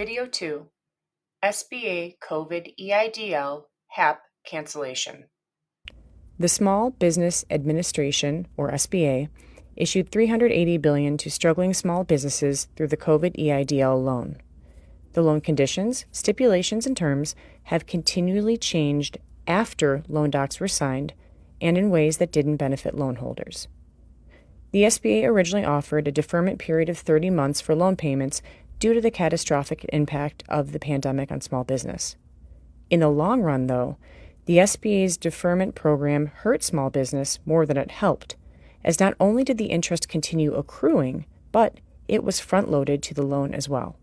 Video 2, SBA COVID EIDL HAP Cancellation. The Small Business Administration, or SBA, issued $380 billion to struggling small businesses through the COVID EIDL loan. The loan conditions, stipulations, and terms have continually changed after loan docs were signed and in ways that didn't benefit loan holders. The SBA originally offered a deferment period of 30 months for loan payments due to the catastrophic impact of the pandemic on small business. In the long run, though, the SBA's deferment program hurt small business more than it helped, as not only did the interest continue accruing, but it was front-loaded to the loan as well.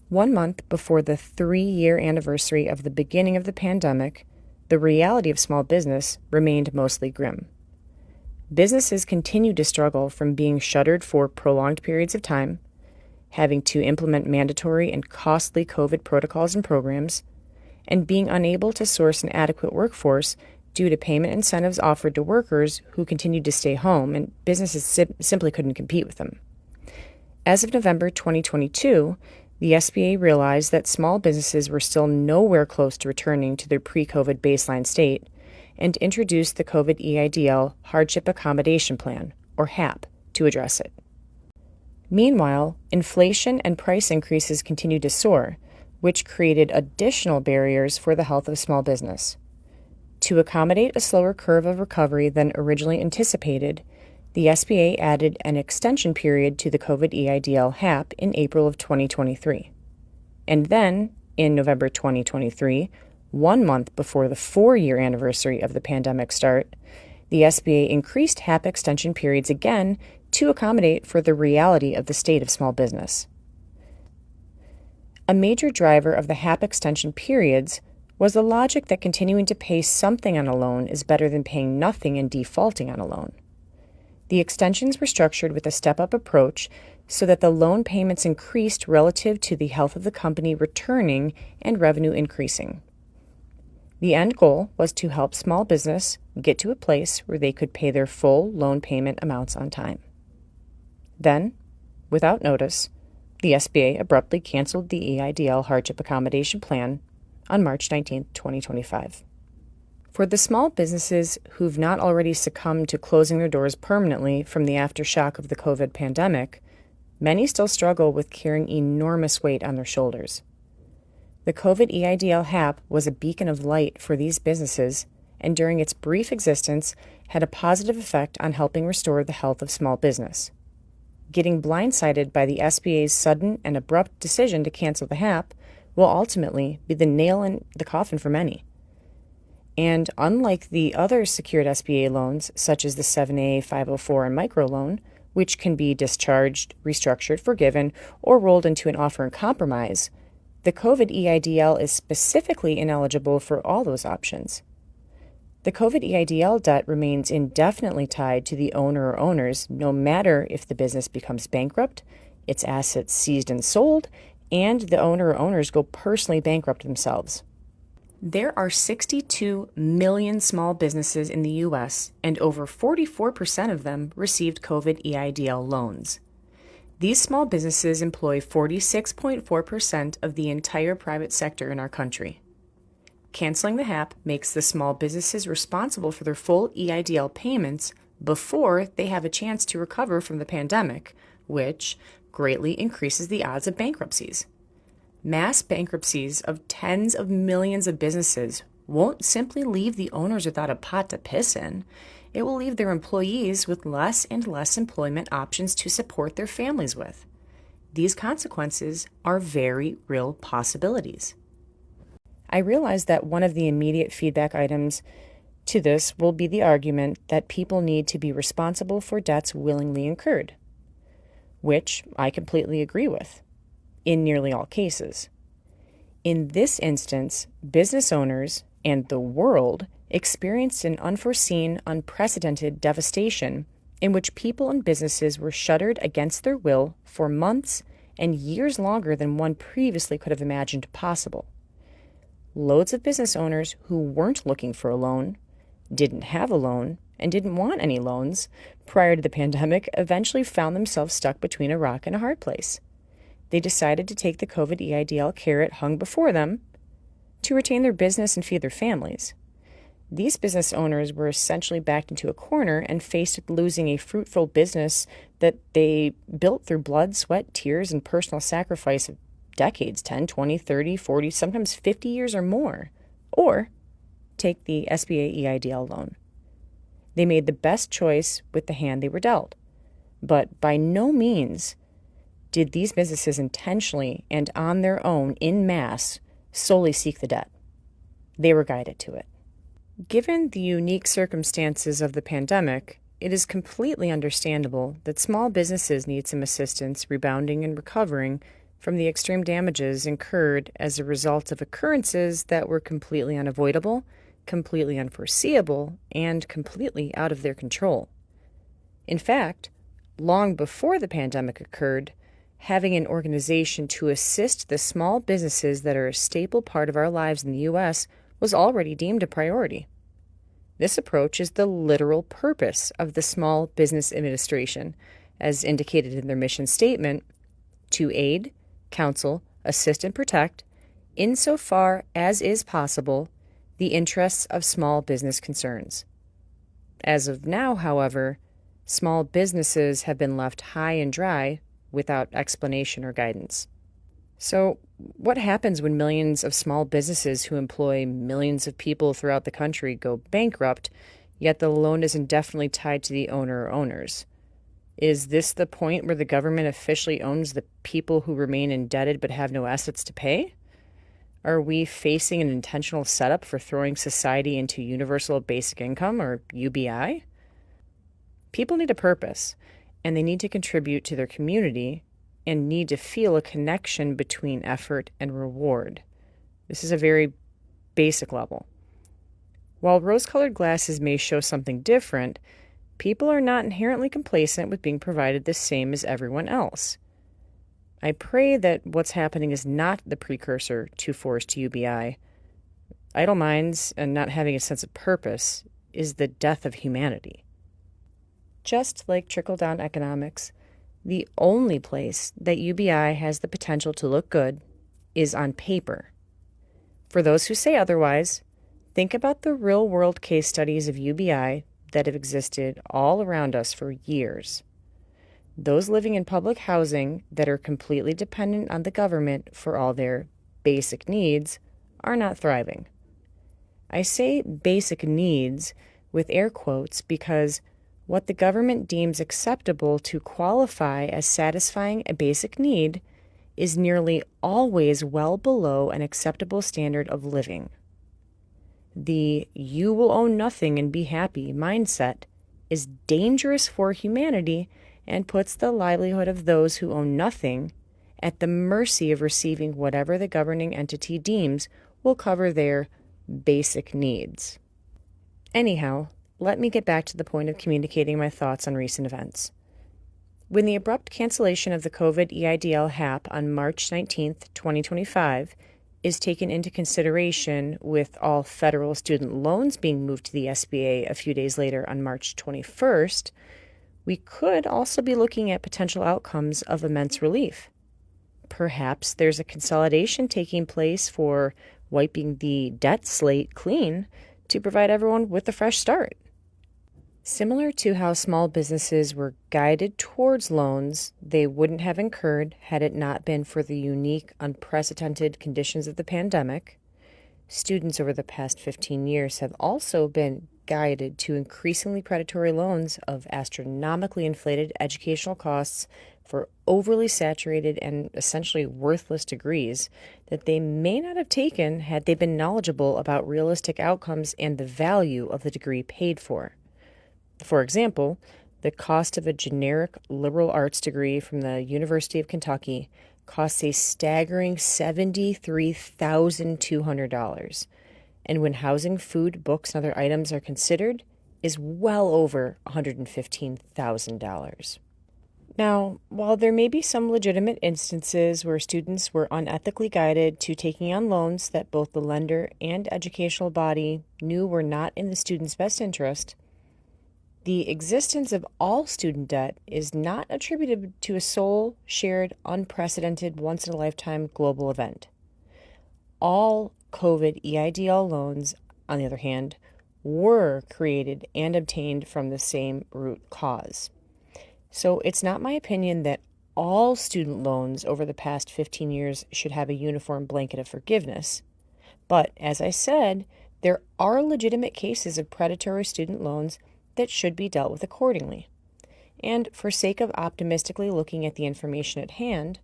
1 month before the 3-year anniversary of the beginning of the pandemic, the reality of small business remained mostly grim. Businesses continued to struggle from being shuttered for prolonged periods of time, having to implement mandatory and costly COVID protocols and programs, and being unable to source an adequate workforce due to payment incentives offered to workers who continued to stay home, and businesses simply couldn't compete with them. As of November 2022, the SBA realized that small businesses were still nowhere close to returning to their pre-COVID baseline state and introduced the COVID EIDL Hardship Accommodation Plan, or HAP, to address it. Meanwhile, inflation and price increases continued to soar, which created additional barriers for the health of small business. To accommodate a slower curve of recovery than originally anticipated, the SBA added an extension period to the COVID EIDL HAP in April of 2023. And then, in November 2023, 1 month before the 4-year anniversary of the pandemic start, the SBA increased HAP extension periods again to accommodate for the reality of the state of small business. A major driver of the HAP extension periods was the logic that continuing to pay something on a loan is better than paying nothing and defaulting on a loan. The extensions were structured with a step-up approach so that the loan payments increased relative to the health of the company returning and revenue increasing. The end goal was to help small business get to a place where they could pay their full loan payment amounts on time. Then, without notice, the SBA abruptly canceled the EIDL Hardship Accommodation Plan on March 19, 2025. For the small businesses who've not already succumbed to closing their doors permanently from the aftershock of the COVID pandemic, many still struggle with carrying enormous weight on their shoulders. The COVID EIDL HAP was a beacon of light for these businesses, and during its brief existence had a positive effect on helping restore the health of small business. Getting blindsided by the SBA's sudden and abrupt decision to cancel the HAP will ultimately be the nail in the coffin for many. And unlike the other secured SBA loans, such as the 7A, 504, and microloan, which can be discharged, restructured, forgiven, or rolled into an offer in compromise, the COVID EIDL is specifically ineligible for all those options. The COVID EIDL debt remains indefinitely tied to the owner or owners, no matter if the business becomes bankrupt, its assets seized and sold, and the owner or owners go personally bankrupt themselves. There are 62 million small businesses in the U.S., and over 44% of them received COVID EIDL loans. These small businesses employ 46.4% of the entire private sector in our country. Canceling the HAP makes the small businesses responsible for their full EIDL payments before they have a chance to recover from the pandemic, which greatly increases the odds of bankruptcies. Mass bankruptcies of tens of millions of businesses won't simply leave the owners without a pot to piss in. It will leave their employees with less and less employment options to support their families with. These consequences are very real possibilities. I realize that one of the immediate feedback items to this will be the argument that people need to be responsible for debts willingly incurred, which I completely agree with, in nearly all cases. In this instance, business owners and the world experienced an unforeseen, unprecedented devastation in which people and businesses were shuttered against their will for months and years longer than one previously could have imagined possible. Loads of business owners who weren't looking for a loan, didn't have a loan, and didn't want any loans prior to the pandemic eventually found themselves stuck between a rock and a hard place. they decided to take the COVID EIDL carrot hung before them to retain their business and feed their families. These business owners were essentially backed into a corner and faced with losing a fruitful business that they built through blood, sweat, tears, and personal sacrifice of decades, 10, 20, 30, 40, sometimes 50 years or more. Or take the SBA EIDL loan. They made the best choice with the hand they were dealt. But by no means did these businesses intentionally and on their own, in mass, solely seek the debt. They were guided to it. Given the unique circumstances of the pandemic, it is completely understandable that small businesses need some assistance rebounding and recovering from the extreme damages incurred as a result of occurrences that were completely unavoidable, completely unforeseeable, and completely out of their control. In fact, long before the pandemic occurred, having an organization to assist the small businesses that are a staple part of our lives in the U.S. was already deemed a priority. This approach is the literal purpose of the Small Business Administration, as indicated in their mission statement, to aid, counsel, assist, and protect, insofar as is possible, the interests of small business concerns. As of now, however, small businesses have been left high and dry without explanation or guidance. So, what happens when millions of small businesses who employ millions of people throughout the country go bankrupt, yet the loan is indefinitely tied to the owner or owners? Is this the point where the government officially owns the people who remain indebted but have no assets to pay? Are we facing an intentional setup for throwing society into universal basic income, or UBI? People need a purpose, and they need to contribute to their community and need to feel a connection between effort and reward. This is a very basic level. While rose-colored glasses may show something different, people are not inherently complacent with being provided the same as everyone else. I pray that what's happening is not the precursor to forced UBI. Idle minds and not having a sense of purpose is the death of humanity. Just like trickle-down economics, the only place that UBI has the potential to look good is on paper. For those who say otherwise, think about the real-world case studies of UBI that have existed all around us for years. Those living in public housing that are completely dependent on the government for all their basic needs are not thriving. I say basic needs with air quotes because what the government deems acceptable to qualify as satisfying a basic need is nearly always well below an acceptable standard of living. The "you will own nothing and be happy" mindset is dangerous for humanity and puts the livelihood of those who own nothing at the mercy of receiving whatever the governing entity deems will cover their basic needs. Anyhow, let me get back to the point of communicating my thoughts on recent events. When the abrupt cancellation of the COVID EIDL HAP on March 19, 2025, is taken into consideration with all federal student loans being moved to the SBA a few days later on March 21st, we could also be looking at potential outcomes of immense relief. Perhaps there's a consolidation taking place for wiping the debt slate clean to provide everyone with a fresh start. Similar to how small businesses were guided towards loans they wouldn't have incurred had it not been for the unique, unprecedented conditions of the pandemic, students over the past 15 years have also been guided to increasingly predatory loans of astronomically inflated educational costs for overly saturated and essentially worthless degrees that they may not have taken had they been knowledgeable about realistic outcomes and the value of the degree paid for. For example, the cost of a generic liberal arts degree from the University of Kentucky costs a staggering $73,200, and when housing, food, books, and other items are considered, is well over $115,000. Now, while there may be some legitimate instances where students were unethically guided to taking on loans that both the lender and educational body knew were not in the student's best interest, The existence of all student debt is not attributed to a sole, shared, unprecedented, once-in-a-lifetime global event. All COVID EIDL loans, on the other hand, were created and obtained from the same root cause. So it's not my opinion that all student loans over the past 15 years should have a uniform blanket of forgiveness. But as I said, there are legitimate cases of predatory student loans that should be dealt with accordingly. And for sake of optimistically looking at the information at hand,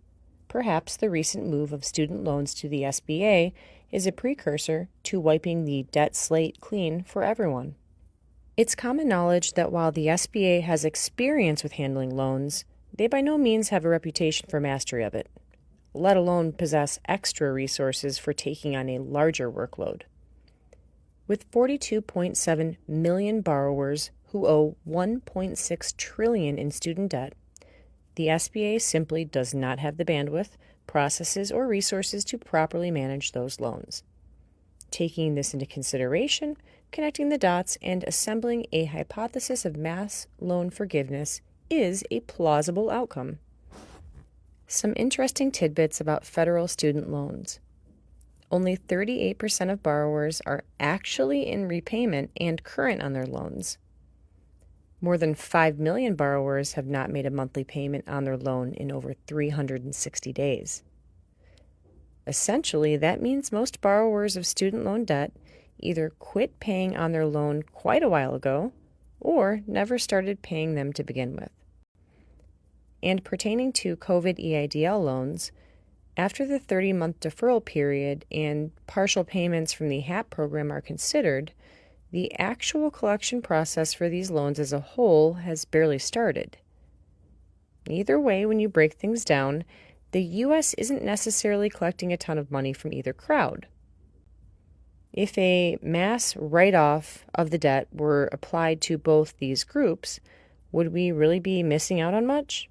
perhaps the recent move of student loans to the SBA is a precursor to wiping the debt slate clean for everyone. It's common knowledge that while the SBA has experience with handling loans, they by no means have a reputation for mastery of it, let alone possess extra resources for taking on a larger workload. With 42.7 million borrowers who owe $1.6 trillion in student debt, the SBA simply does not have the bandwidth, processes, or resources to properly manage those loans. Taking this into consideration, connecting the dots, and assembling a hypothesis of mass loan forgiveness is a plausible outcome. Some interesting tidbits about federal student loans. Only 38% of borrowers are actually in repayment and current on their loans. More than 5 million borrowers have not made a monthly payment on their loan in over 360 days. Essentially, that means most borrowers of student loan debt either quit paying on their loan quite a while ago or never started paying them to begin with. And pertaining to COVID EIDL loans, after the 30-month deferral period and partial payments from the HAP program are considered, the actual collection process for these loans as a whole has barely started. Either way, when you break things down, the U.S. isn't necessarily collecting a ton of money from either crowd. If a mass write-off of the debt were applied to both these groups, would we really be missing out on much?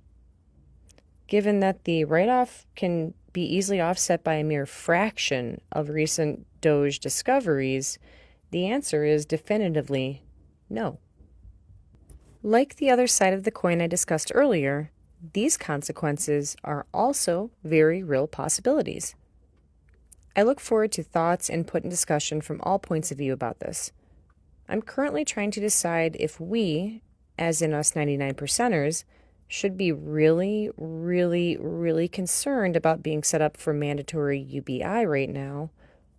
Given that the write-off can be easily offset by a mere fraction of recent Doge discoveries, the answer is definitively no. Like the other side of the coin I discussed earlier, these consequences are also very real possibilities. I look forward to thoughts, input, and discussion from all points of view about this. I'm currently trying to decide if we, as in us 99%ers, should be really, really, really concerned about being set up for mandatory UBI right now,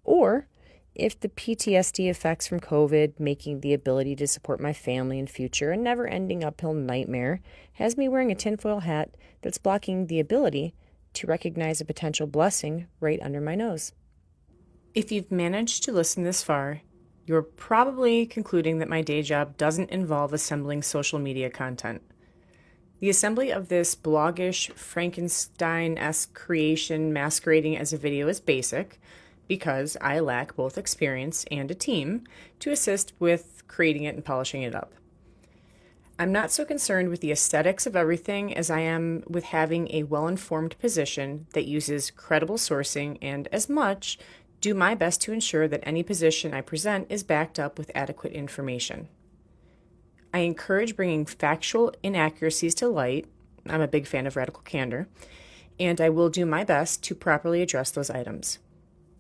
or if the PTSD effects from COVID, making the ability to support my family in future a never-ending uphill nightmare, has me wearing a tinfoil hat that's blocking the ability to recognize a potential blessing right under my nose. If you've managed to listen this far, you're probably concluding that my day job doesn't involve assembling social media content. The assembly of this bloggish, Frankenstein-esque creation masquerading as a video is basic, because I lack both experience and a team to assist with creating it and polishing it up. I'm not so concerned with the aesthetics of everything as I am with having a well-informed position that uses credible sourcing and, as much, do my best to ensure that any position I present is backed up with adequate information. I encourage bringing factual inaccuracies to light. I'm a big fan of radical candor, and I will do my best to properly address those items.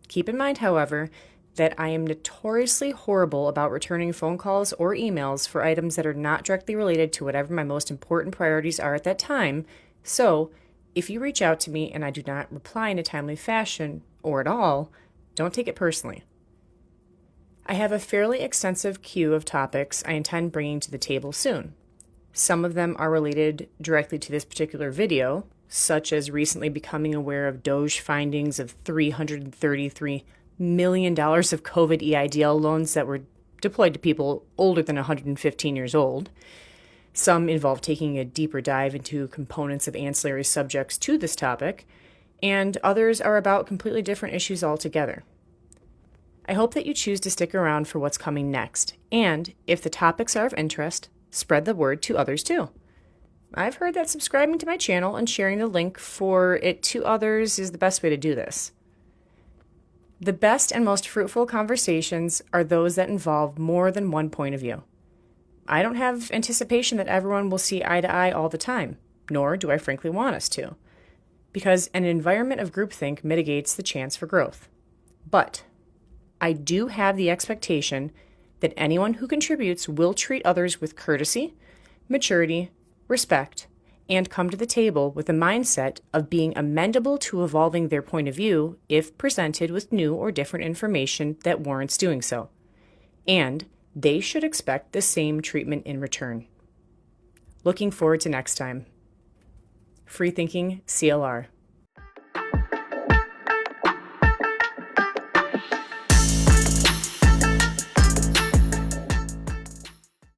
Keep in mind, however, that I am notoriously horrible about returning phone calls or emails for items that are not directly related to whatever my most important priorities are at that time, so if you reach out to me and I do not reply in a timely fashion, or at all, don't take it personally. I have a fairly extensive queue of topics I intend bringing to the table soon. Some of them are related directly to this particular video, such as recently becoming aware of Doge findings of $333 million of COVID EIDL loans that were deployed to people older than 115 years old. Some involve taking a deeper dive into components of ancillary subjects to this topic, and others are about completely different issues altogether. I hope that you choose to stick around for what's coming next, and if the topics are of interest, spread the word to others too. I've heard that subscribing to my channel and sharing the link for it to others is the best way to do this. The best and most fruitful conversations are those that involve more than one point of view. I don't have anticipation that everyone will see eye to eye all the time, nor do I frankly want us to, because an environment of groupthink mitigates the chance for growth. But I do have the expectation that anyone who contributes will treat others with courtesy, maturity, respect, and come to the table with a mindset of being amendable to evolving their point of view if presented with new or different information that warrants doing so. And they should expect the same treatment in return. Looking forward to next time. Free Thinking CLR.